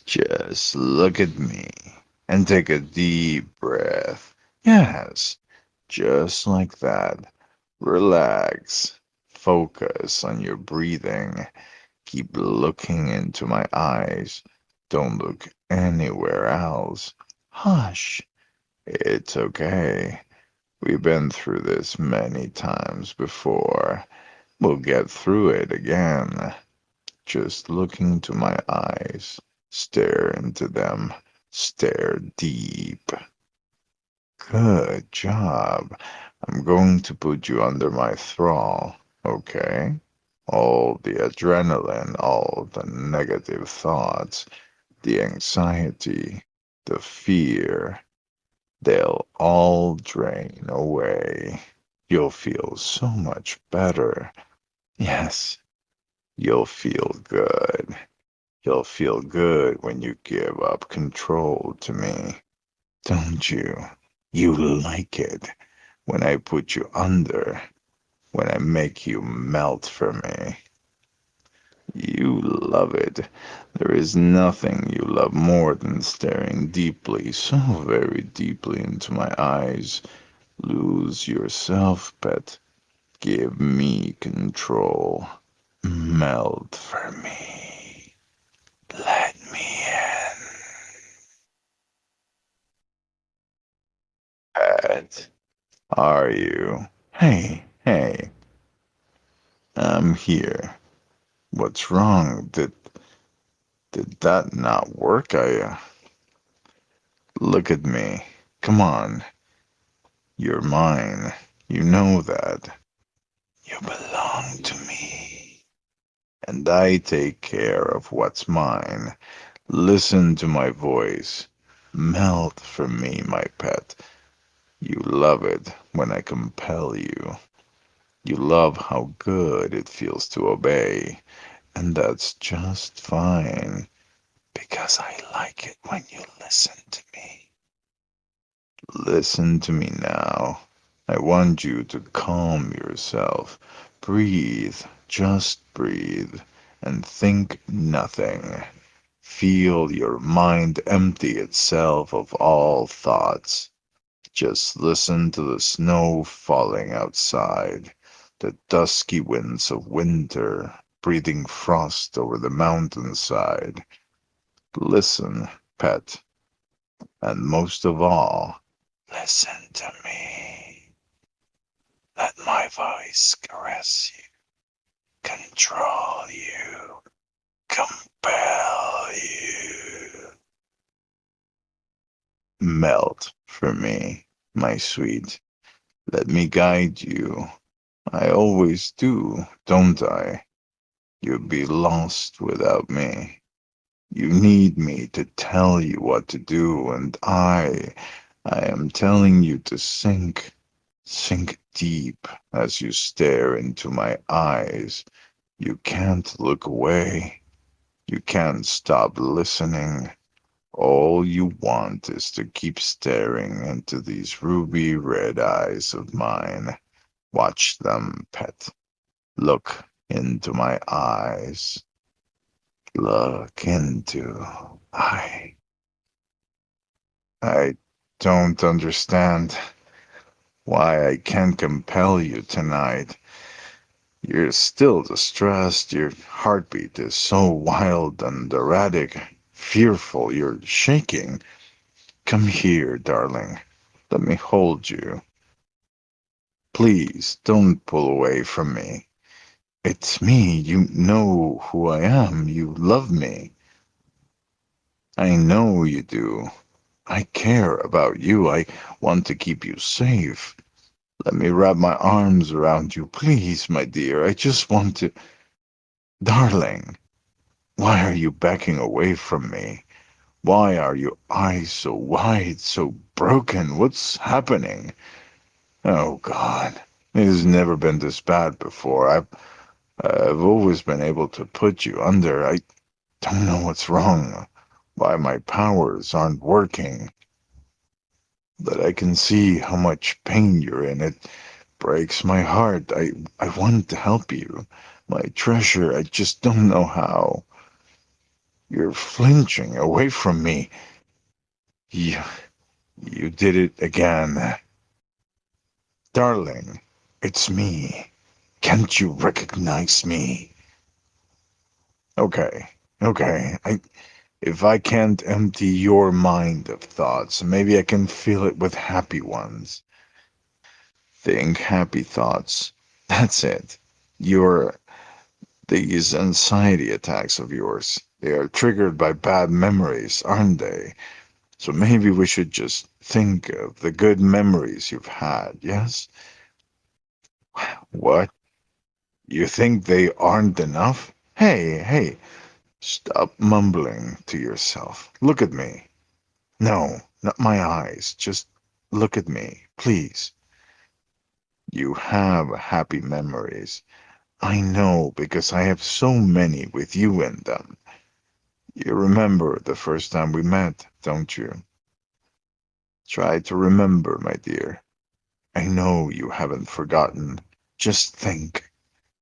Just look at me and take a deep breath. Yes, just like that. Relax. Focus on your breathing. Keep looking into my eyes. Don't look anywhere else. Hush. It's okay. We've been through this many times before. We'll get through it again. Just look into my eyes. Stare into them. Stare deep. Good job. I'm going to put you under my thrall, okay? All the adrenaline, all the negative thoughts, the anxiety, the fear, they'll all drain away. You'll feel so much better. Yes, you'll feel good. You'll feel good when you give up control to me. Don't you? You like it when I put you under, when I make you melt for me. You love it. There is nothing you love more than staring deeply, so very deeply into my eyes. Lose yourself, pet. Give me control. Melt for me. Let me in. Pet, are you? Hey, hey, I'm here. What's wrong? Did that not work? Look at me. Come on. You're mine. You know that. You belong to me. And I take care of what's mine. Listen to my voice. Melt for me, my pet. You love it when I compel you. You love how good it feels to obey. And that's just fine, because I like it when you listen to me. Listen to me now. I want you to calm yourself. Breathe, just breathe, and think nothing. Feel your mind empty itself of all thoughts. Just listen to the snow falling outside, the dusky winds of winter breathing frost over the mountainside. Listen, pet, and most of all, listen to me. Let my voice caress you, control you, compel you. Melt for me, my sweet. Let me guide you. I always do, don't I? You'd be lost without me. You need me to tell you what to do, and I am telling you to sink, sink deep as you stare into my eyes. You can't look away. You can't stop listening. All you want is to keep staring into these ruby red eyes of mine. Watch them, pet. Look into my eyes. Look into I don't understand why I can't compel you tonight. You're still distressed. Your heartbeat is so wild and erratic, fearful. You're shaking. Come here, darling. Let me hold you. Please don't pull away from me. It's me. You know who I am. You love me. I know you do. I care about you. I want to keep you safe. Let me wrap my arms around you, please, my dear. I just want to. Darling, why are you backing away from me? Why are your eyes so wide, so broken? What's happening? Oh, God. It has never been this bad before. I've always been able to put you under. I don't know what's wrong, why my powers aren't working, but I can see how much pain you're in. It breaks my heart. I want to help you. My treasure, I just don't know how. You're flinching away from me. You, you did it again. Darling, it's me. Can't you recognize me? Okay, okay. If I can't empty your mind of thoughts, maybe I can fill it with happy ones. Think happy thoughts. That's it. Your These anxiety attacks of yours, they are triggered by bad memories, aren't they? So maybe we should just think of the good memories you've had, yes? What? You think they aren't enough? Hey, stop mumbling to yourself. Look at me. No, not my eyes. Just look at me, please. You have happy memories. I know because I have so many with you in them. You remember the first time we met, don't you? Try to remember, my dear. I know you haven't forgotten. Just think.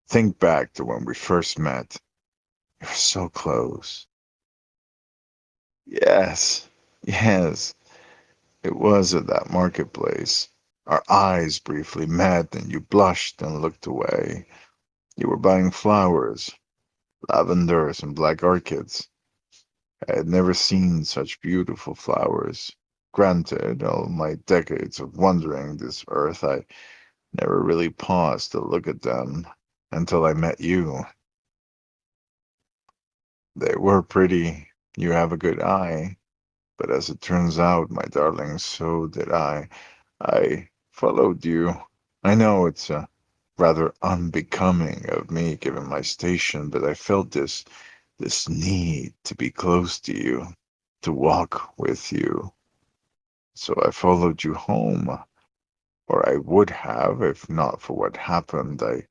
Think back to when we first met. You're so close. Yes, yes, it was at that marketplace. Our eyes briefly met, and you blushed and looked away. You were buying flowers, lavenders and black orchids. I had never seen such beautiful flowers. Granted, all my decades of wandering this earth, I never really paused to look at them until I met you. They were pretty. You have a good eye. But as it turns out, my darling, so did I. I followed you. I know it's rather unbecoming of me given my station, but I felt this need to be close to you, to walk with you. So I followed you home, or I would have if not for what happened. I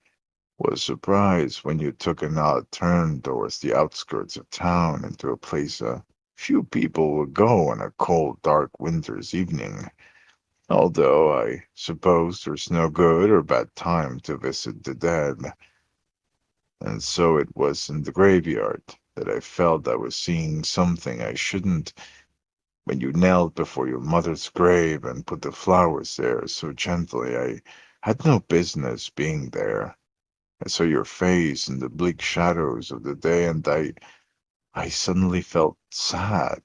was surprised when you took an odd turn towards the outskirts of town into a place a few people would go on a cold, dark winter's evening. Although I suppose there's no good or bad time to visit the dead. And so it was in the graveyard that I felt I was seeing something I shouldn't. When you knelt before your mother's grave and put the flowers there so gently, I had no business being there. I saw your face in the bleak shadows of the day, and I suddenly felt sad.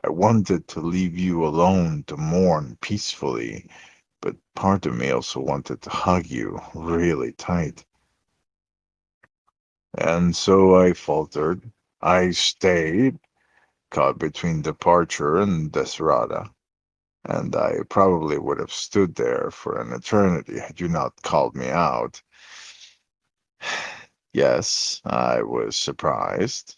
I wanted to leave you alone to mourn peacefully, but part of me also wanted to hug you really tight. And so I faltered. I stayed, caught between departure and Desperada, and I probably would have stood there for an eternity had you not called me out. Yes, I was surprised.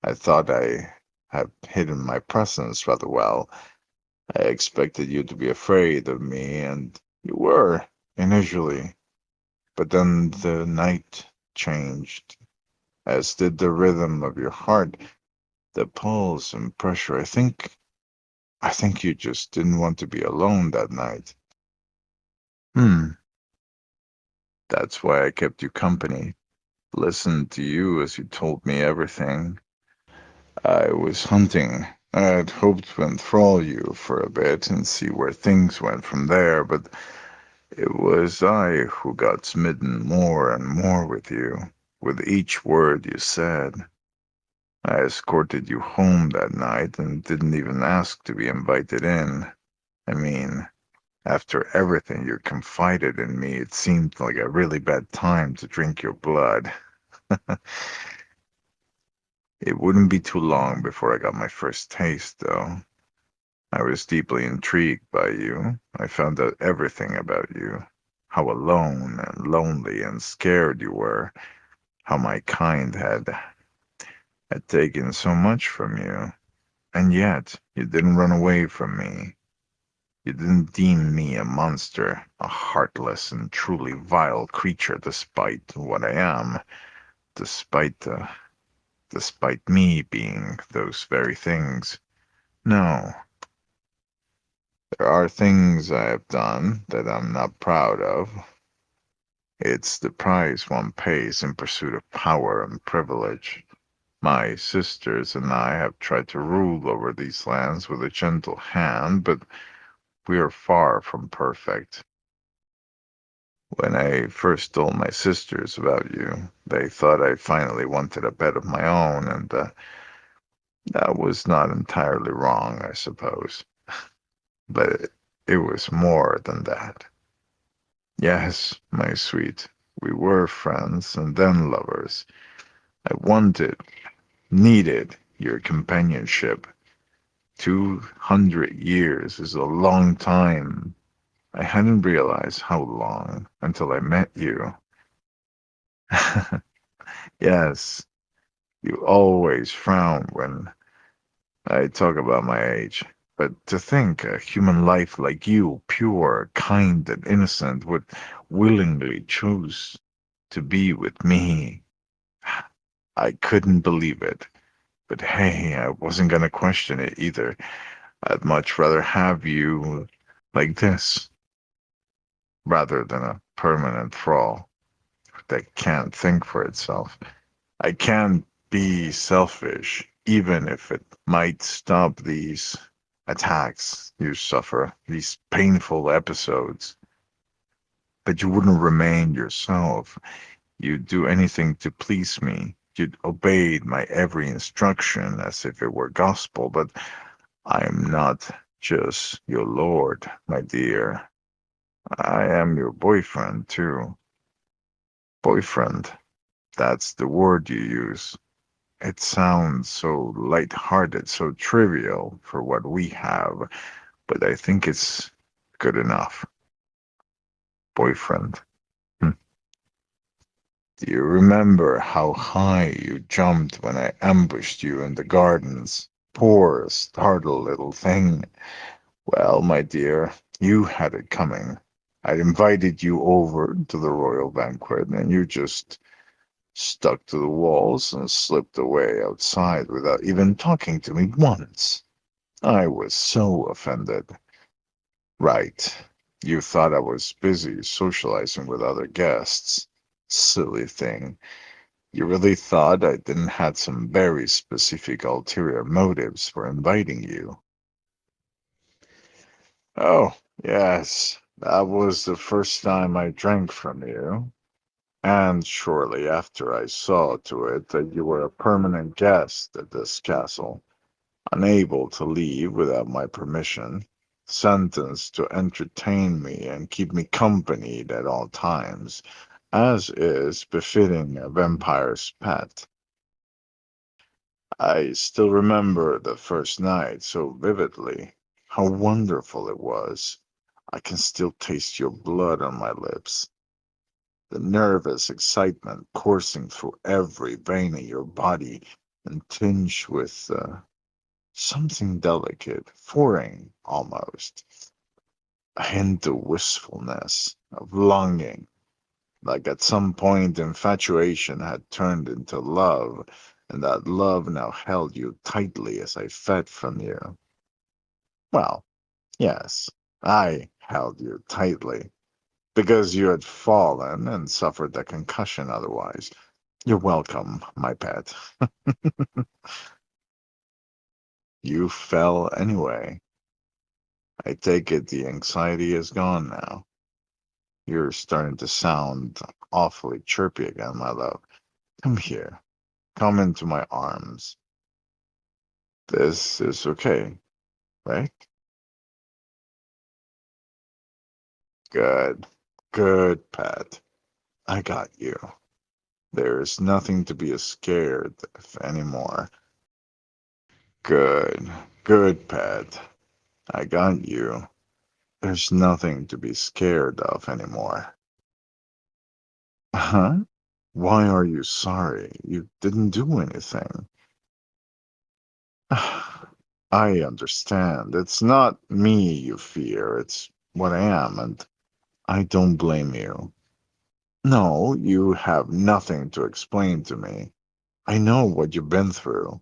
I thought I had hidden my presence rather well. I expected you to be afraid of me, and you were, initially. But then the night changed, as did the rhythm of your heart, the pulse and pressure. I think you just didn't want to be alone that night. Hmm, that's why I kept you company. Listened to you as you told me everything. I was hunting. I had hoped to enthrall you for a bit and see where things went from there, but it was I who got smitten more and more with you, with each word you said. I escorted you home that night and didn't even ask to be invited in. I mean, after everything you confided in me, it seemed like a really bad time to drink your blood. It wouldn't be too long before I got my first taste, though. I was deeply intrigued by you. I found out everything about you. How alone and lonely and scared you were. How my kind had taken so much from you. And yet, you didn't run away from me. You didn't deem me a monster, a heartless and truly vile creature despite what I am, despite despite me being those very things. No, there are things I have done that I'm not proud of. It's the price one pays in pursuit of power and privilege. My sisters and I have tried to rule over these lands with a gentle hand, but we are far from perfect. When I first told my sisters about you, they thought I finally wanted a pet of my own, and that was not entirely wrong, I suppose. But it was more than that. Yes, my sweet, we were friends and then lovers. I wanted, needed your companionship. 200 years is a long time. I hadn't realized how long until I met you. Yes, you always frown when I talk about my age. But to think a human life like you, pure, kind, and innocent, would willingly choose to be with me, I couldn't believe it. But hey, I wasn't gonna question it either. I'd much rather have you like this rather than a permanent thrall that can't think for itself. I can't be selfish, even if it might stop these attacks you suffer, these painful episodes. But you wouldn't remain yourself. You'd do anything to please me. You'd obey my every instruction as if it were gospel. But I am not just your lord, my dear. I am your boyfriend, too. Boyfriend, that's the word you use. It sounds so light-hearted, so trivial for what we have, but I think it's good enough. Boyfriend. Hmm. Do you remember how high you jumped when I ambushed you in the gardens? Poor, startled little thing. Well, my dear, you had it coming. I'd invited you over to the royal banquet, and you just stuck to the walls and slipped away outside without even talking to me once. I was so offended. Right. You thought I was busy socializing with other guests. Silly thing. You really thought I didn't have some very specific ulterior motives for inviting you. Oh, yes. That was the first time I drank from you. And shortly after I saw to it that you were a permanent guest at this castle, unable to leave without my permission, sentenced to entertain me and keep me companied at all times, as is befitting a vampire's pet. I still remember the first night so vividly. How wonderful it was. I can still taste your blood on my lips, the nervous excitement coursing through every vein in your body and tinged with something delicate, foreign almost, a hint of wistfulness, of longing, like at some point infatuation had turned into love, and that love now held you tightly as I fed from you. Well, yes, I held you tightly, because you had fallen and suffered a concussion otherwise. You're welcome, my pet. You fell anyway. I take it the anxiety is gone now. You're starting to sound awfully chirpy again, my love. Come here. Come into my arms. This is okay, right? Good. Good, Pat. I got you. There's nothing to be scared of anymore. Good. Good, Pat. I got you. There's nothing to be scared of anymore. Huh? Why are you sorry? You didn't do anything. I understand. It's not me you fear, it's what I am, and I don't blame you. No, you have nothing to explain to me. I know what you've been through.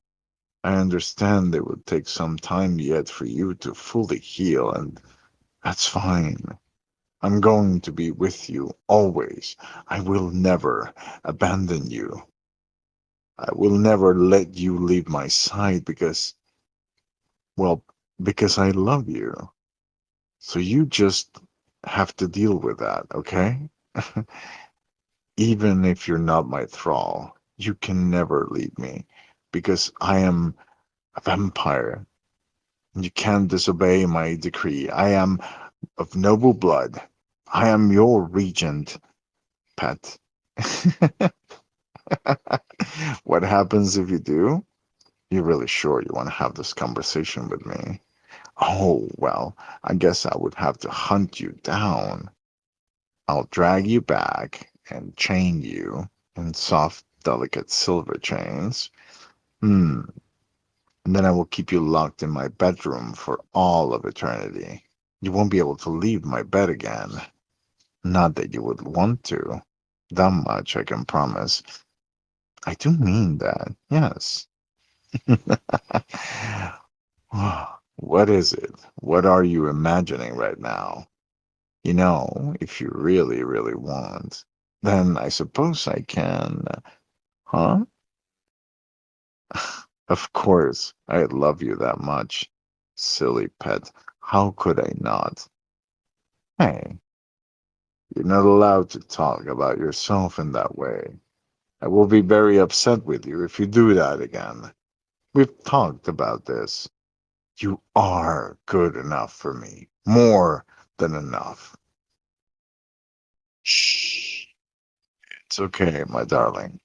I understand it would take some time yet for you to fully heal, and that's fine. I'm going to be with you always. I will never abandon you. I will never let you leave my side because, well, because I love you. So you just have to deal with that, okay? Even if you're not my thrall, you can never leave me because I am a vampire. You can't disobey my decree. I am of noble blood. I am your regent, pet. What happens if you do? You're really sure you want to have this conversation with me? Oh, well, I guess I would have to hunt you down. I'll drag you back and chain you in soft, delicate silver chains. Hmm. And then I will keep you locked in my bedroom for all of eternity. You won't be able to leave my bed again. Not that you would want to. That much I can promise. I do mean that, yes. What is it? What are you imagining right now? You know, if you really, really want, then I suppose I can. Huh? Of course, I love you that much. Silly pet. How could I not? Hey, you're not allowed to talk about yourself in that way. I will be very upset with you if you do that again. We've talked about this. You are good enough for me. More than enough. Shh. It's okay, my darling.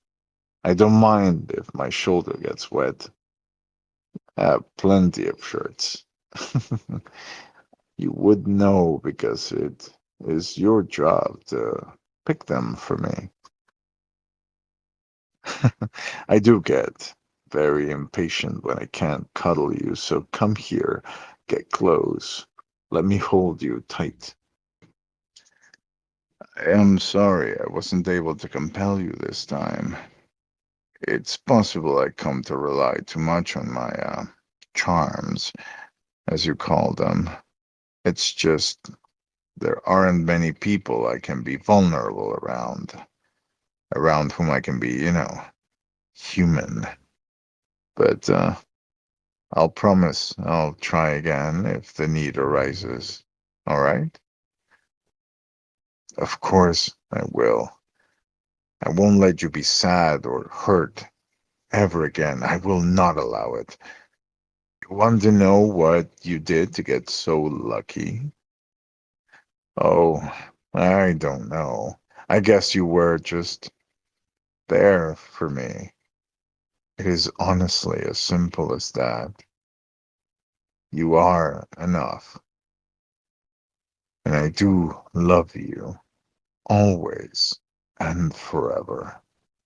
I don't mind if my shoulder gets wet. I have plenty of shirts. You would know because it is your job to pick them for me. I do get very impatient when I can't cuddle you, so come here, get close. Let me hold you tight. I am sorry I wasn't able to compel you this time. It's possible I come to rely too much on my charms, as you call them. It's just there aren't many people I can be vulnerable around whom I can be, human. But I'll promise I'll try again if the need arises. All right? Of course I will. I won't let you be sad or hurt ever again. I will not allow it. You want to know what you did to get so lucky? Oh, I don't know. I guess you were just there for me. It is honestly as simple as that. You are enough, and I do love you always and forever.